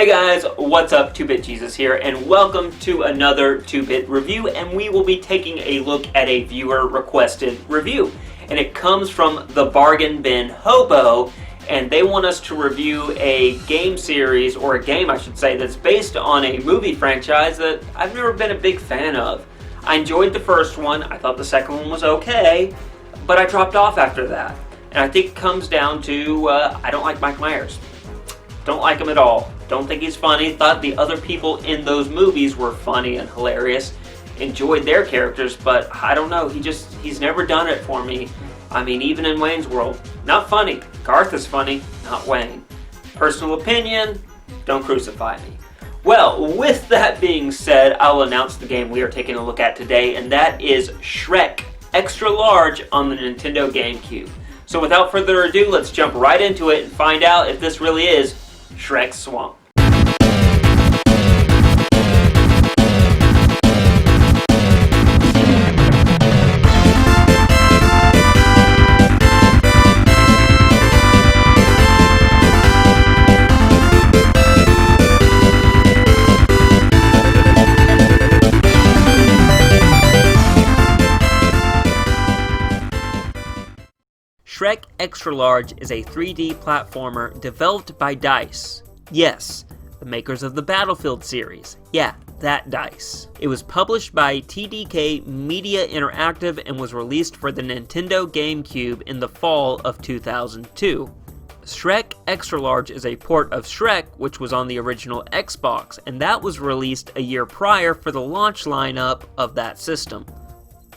Hey guys, what's up? 2-Bit Jesus here, and welcome to another 2-Bit review, and we will be taking a look at a viewer-requested review. And it comes from the Bargain Bin Hobo, and they want us to review a game series, or a game I should say, that's based on a movie franchise that I've never been a big fan of. I enjoyed the first one, I thought the second one was okay, but I dropped off after that. And I think it comes down to, I don't like Mike Myers. Don't like him at all. Don't think he's funny. Thought the other people in those movies were funny and hilarious. Enjoyed their characters, but I don't know. He's never done it for me. I mean, even in Wayne's World. Not funny. Garth is funny, not Wayne. Personal opinion, don't crucify me. Well, with that being said, I'll announce the game we are taking a look at today, and that is Shrek Extra Large on the Nintendo GameCube. So without further ado, let's jump right into it and find out if this really is Shrek's Swamp. Shrek Extra Large is a 3D platformer developed by D.I.C.E. Yes, the makers of the Battlefield series. Yeah, that D.I.C.E. It was published by TDK Media Interactive and was released for the Nintendo GameCube in the fall of 2002. Shrek Extra Large is a port of Shrek, which was on the original Xbox, and that was released a year prior for the launch lineup of that system.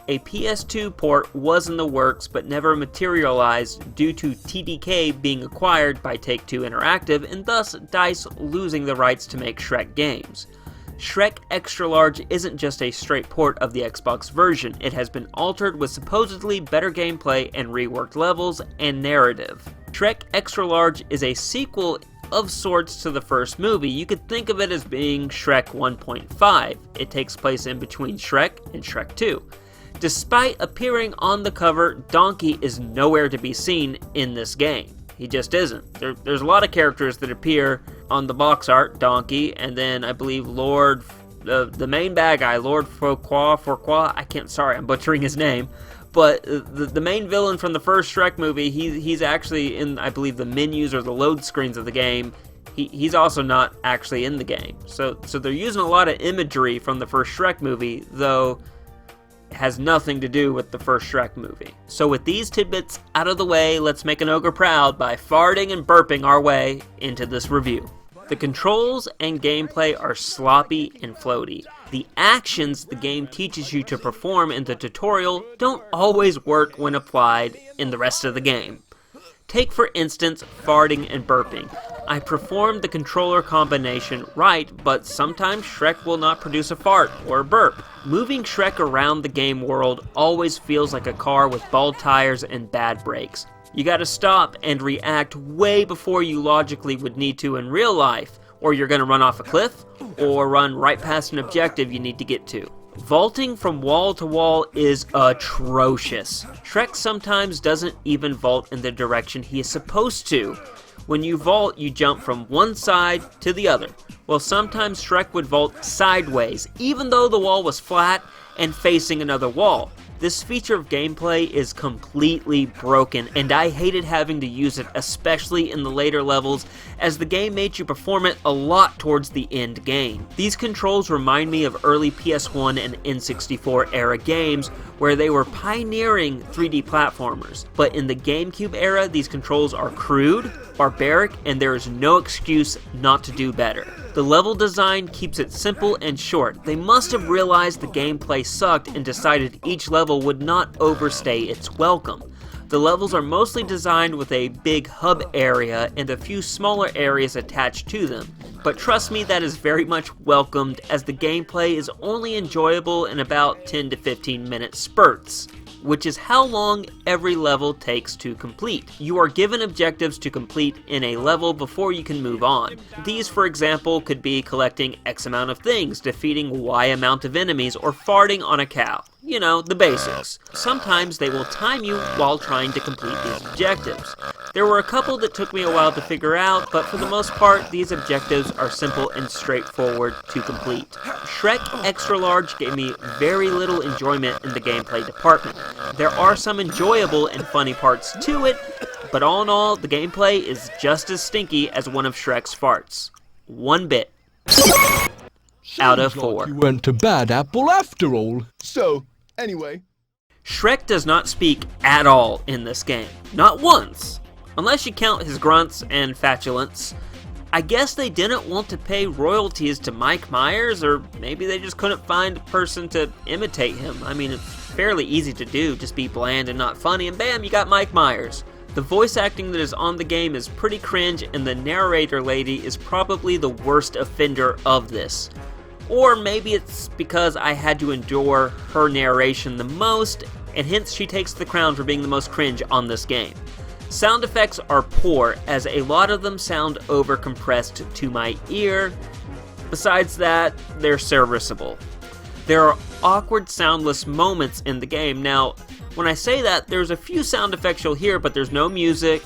A PS2 port was in the works but never materialized due to TDK being acquired by Take-Two Interactive and thus D.I.C.E. losing the rights to make Shrek games. Shrek Extra Large isn't just a straight port of the Xbox version, it has been altered with supposedly better gameplay and reworked levels and narrative. Shrek Extra Large is a sequel of sorts to the first movie. You could think of it as being Shrek 1.5. It takes place in between Shrek and Shrek 2. Despite appearing on the cover, Donkey is nowhere to be seen in this game. He just isn't. There's a lot of characters that appear on the box art, Donkey, and then I believe the main bad guy, Lord Farquaad, I'm butchering his name, but the main villain from the first Shrek movie, he's actually in, I believe, the menus or the load screens of the game. He's also not actually in the game. So they're using a lot of imagery from the first Shrek movie, though has nothing to do with the first Shrek movie. So with these tidbits out of the way, let's make an ogre proud by farting and burping our way into this review. The controls and gameplay are sloppy and floaty. The actions the game teaches you to perform in the tutorial don't always work when applied in the rest of the game. Take for instance, farting and burping. I performed the controller combination right, but sometimes Shrek will not produce a fart or a burp. Moving Shrek around the game world always feels like a car with bald tires and bad brakes. You gotta stop and react way before you logically would need to in real life, or you're gonna run off a cliff, or run right past an objective you need to get to. Vaulting from wall to wall is atrocious. Shrek sometimes doesn't even vault in the direction he is supposed to. When you vault, you jump from one side to the other. Well, sometimes Shrek would vault sideways, even though the wall was flat and facing another wall. This feature of gameplay is completely broken, and I hated having to use it, especially in the later levels, as the game made you perform it a lot towards the end game. These controls remind me of early PS1 and N64 era games, where they were pioneering 3D platformers. But in the GameCube era, these controls are crude, barbaric, and there is no excuse not to do better. The level design keeps it simple and short. They must have realized the gameplay sucked and decided each level would not overstay its welcome. The levels are mostly designed with a big hub area and a few smaller areas attached to them. But trust me, that is very much welcomed, as the gameplay is only enjoyable in about 10 to 15 minute spurts, which is how long every level takes to complete. You are given objectives to complete in a level before you can move on. These, for example, could be collecting X amount of things, defeating Y amount of enemies, or farting on a cow. You know, the basics. Sometimes they will time you while trying to complete these objectives. There were a couple that took me a while to figure out, but for the most part, these objectives are simple and straightforward to complete. Shrek Extra Large gave me very little enjoyment in the gameplay department. There are some enjoyable and funny parts to it, but all in all, the gameplay is just as stinky as one of Shrek's farts. 1 bit. Out of 4. Like you went to Bad Apple after all. So, anyway. Shrek does not speak at all in this game. Not once. Unless you count his grunts and flatulence. I guess they didn't want to pay royalties to Mike Myers, or maybe they just couldn't find a person to imitate him. I mean, it's fairly easy to do, just be bland and not funny, and bam, you got Mike Myers. The voice acting that is on the game is pretty cringe, and the narrator lady is probably the worst offender of this. Or maybe it's because I had to endure her narration the most, and hence she takes the crown for being the most cringe on this game. Sound effects are poor, as a lot of them sound overcompressed to my ear. Besides that, they're serviceable. There are awkward soundless moments in the game. Now, when I say that, there's a few sound effects you'll hear, but there's no music,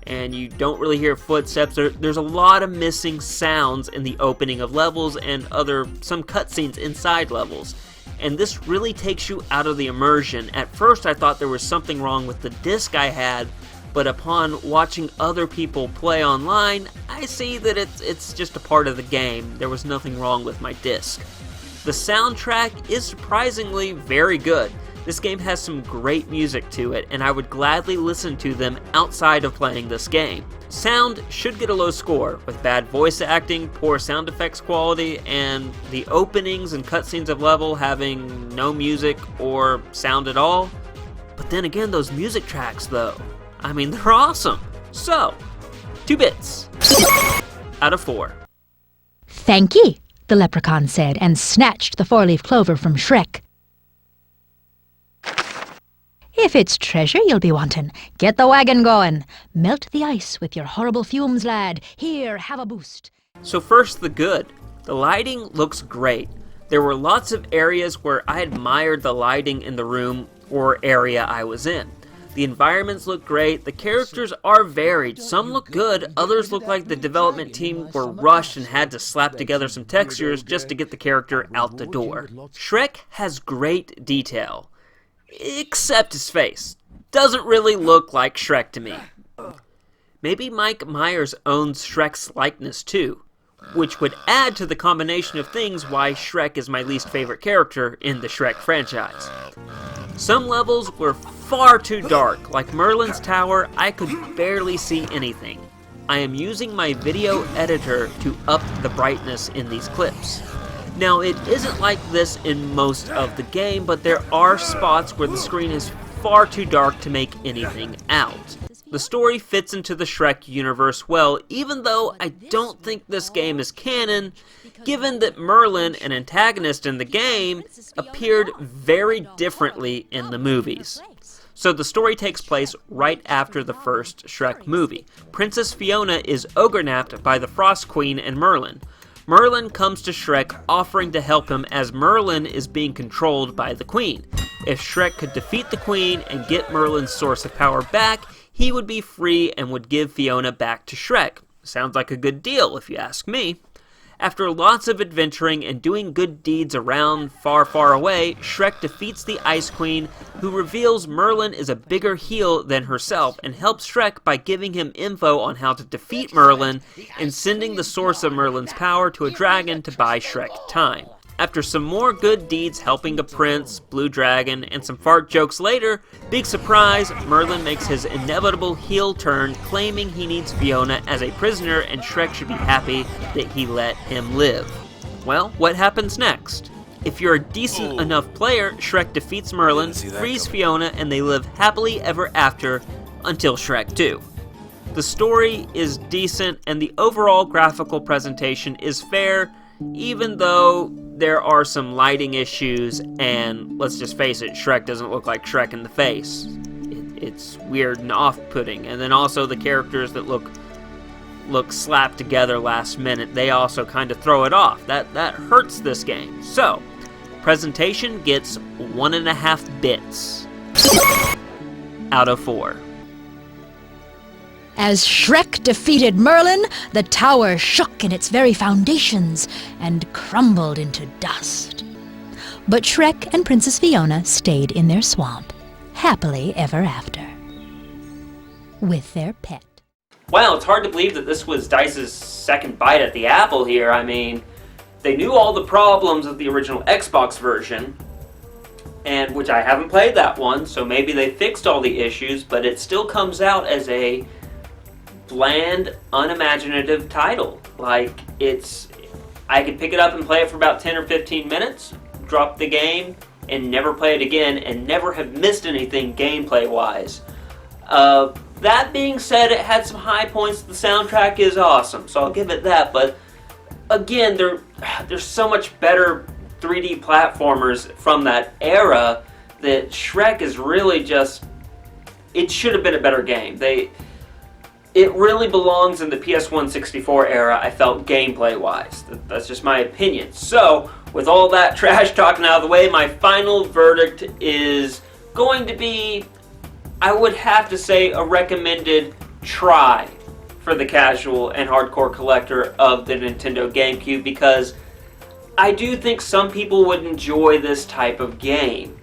and you don't really hear footsteps. There's a lot of missing sounds in the opening of levels and some cutscenes inside levels. And this really takes you out of the immersion. At first I thought there was something wrong with the disc I had, but upon watching other people play online, I see that it's just a part of the game. There was nothing wrong with my disc. The soundtrack is surprisingly very good. This game has some great music to it, and I would gladly listen to them outside of playing this game. Sound should get a low score, with bad voice acting, poor sound effects quality, and the openings and cutscenes of level having no music or sound at all. But then again, those music tracks though, I mean, they're awesome. So, 2 bits. Out of 4. Thank ye, the leprechaun said, and snatched the 4-leaf clover from Shrek. If it's treasure you'll be wantin', get the wagon goin'. Melt the ice with your horrible fumes, lad. Here, have a boost. So first, the good. The lighting looks great. There were lots of areas where I admired the lighting in the room or area I was in. The environments look great, the characters are varied, some look good, others look like the development team were rushed and had to slap together some textures just to get the character out the door. Shrek has great detail. Except his face. Doesn't really look like Shrek to me. Maybe Mike Myers owns Shrek's likeness too, which would add to the combination of things why Shrek is my least favorite character in the Shrek franchise. Some levels were far too dark, like Merlin's Tower. I could barely see anything. I am using my video editor to up the brightness in these clips. Now, it isn't like this in most of the game, but there are spots where the screen is far too dark to make anything out. The story fits into the Shrek universe well, even though I don't think this game is canon, given that Merlin, an antagonist in the game, appeared very differently in the movies. So the story takes place right after the first Shrek movie. Princess Fiona is ogre-napped by the Frost Queen and Merlin. Merlin comes to Shrek offering to help him as Merlin is being controlled by the Queen. If Shrek could defeat the Queen and get Merlin's source of power back, he would be free and would give Fiona back to Shrek. Sounds like a good deal if you ask me. After lots of adventuring and doing good deeds around far, far away, Shrek defeats the Ice Queen, who reveals Merlin is a bigger heel than herself and helps Shrek by giving him info on how to defeat Merlin and sending the source of Merlin's power to a dragon to buy Shrek time. After some more good deeds helping a prince, Blue Dragon, and some fart jokes later, big surprise, Merlin makes his inevitable heel turn, claiming he needs Fiona as a prisoner and Shrek should be happy that he let him live. Well, what happens next? If you're a decent enough player, Shrek defeats Merlin, frees Fiona, and they live happily ever after until Shrek 2. The story is decent and the overall graphical presentation is fair, even though there are some lighting issues, and let's just face it, Shrek doesn't look like Shrek in the face. It's weird and off-putting. And then also the characters that look slapped together last minute, they also kind of throw it off. That hurts this game. So, presentation gets 1.5 bits out of 4. As Shrek defeated Merlin, the tower shook in its very foundations and crumbled into dust. But Shrek and Princess Fiona stayed in their swamp, happily ever after, with their pet. Wow, it's hard to believe that this was D.I.C.E's second bite at the apple here. I mean, they knew all the problems of the original Xbox version, and which I haven't played that one, so maybe they fixed all the issues, but it still comes out as a bland, unimaginative title. Like, I could pick it up and play it for about 10 or 15 minutes, drop the game, and never play it again, and never have missed anything gameplay-wise. That being said, it had some high points. The soundtrack is awesome, so I'll give it that. But again, there's so much better 3D platformers from that era that Shrek is really just... It should have been a better game. It really belongs in the PS1 64 era, I felt, gameplay-wise. That's just my opinion. So, with all that trash talking out of the way, my final verdict is going to be... I would have to say a recommended try for the casual and hardcore collector of the Nintendo GameCube, because I do think some people would enjoy this type of game.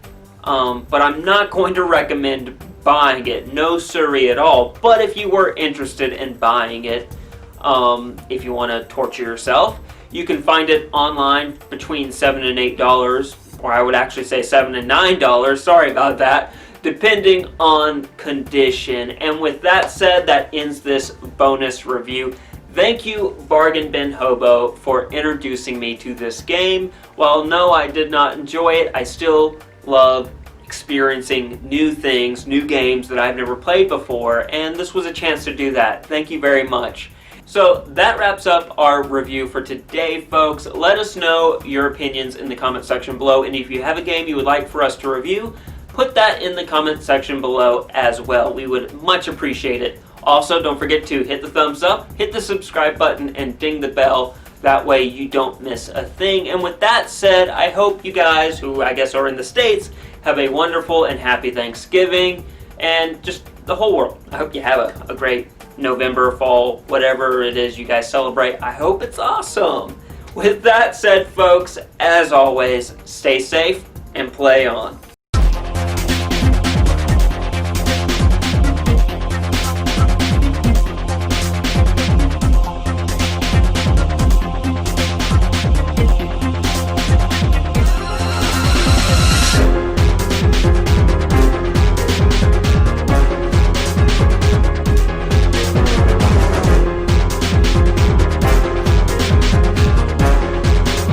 But I'm not going to recommend buying it, no siree at all. But if you were interested in buying it, if you want to torture yourself, you can find it online between $7 and $8, or I would actually say $7 and $9, sorry about that, depending on condition. And with that said, that ends this bonus review. Thank you, Bargain Bin Hobo, for introducing me to this game. While no, I did not enjoy it, I still love experiencing new things, new games that I've never played before, and this was a chance to do that. Thank you very much. So that wraps up our review for today, folks. Let us know your opinions in the comment section below, and if you have a game you would like for us to review, put that in the comment section below as well. We would much appreciate it. Also, don't forget to hit the thumbs up, hit the subscribe button, and ding the bell. That way you don't miss a thing. And with that said, I hope you guys, who I guess are in the States, have a wonderful and happy Thanksgiving, and just the whole world. I hope you have a great November, fall, whatever it is you guys celebrate. I hope it's awesome. With that said, folks, as always, stay safe and play on.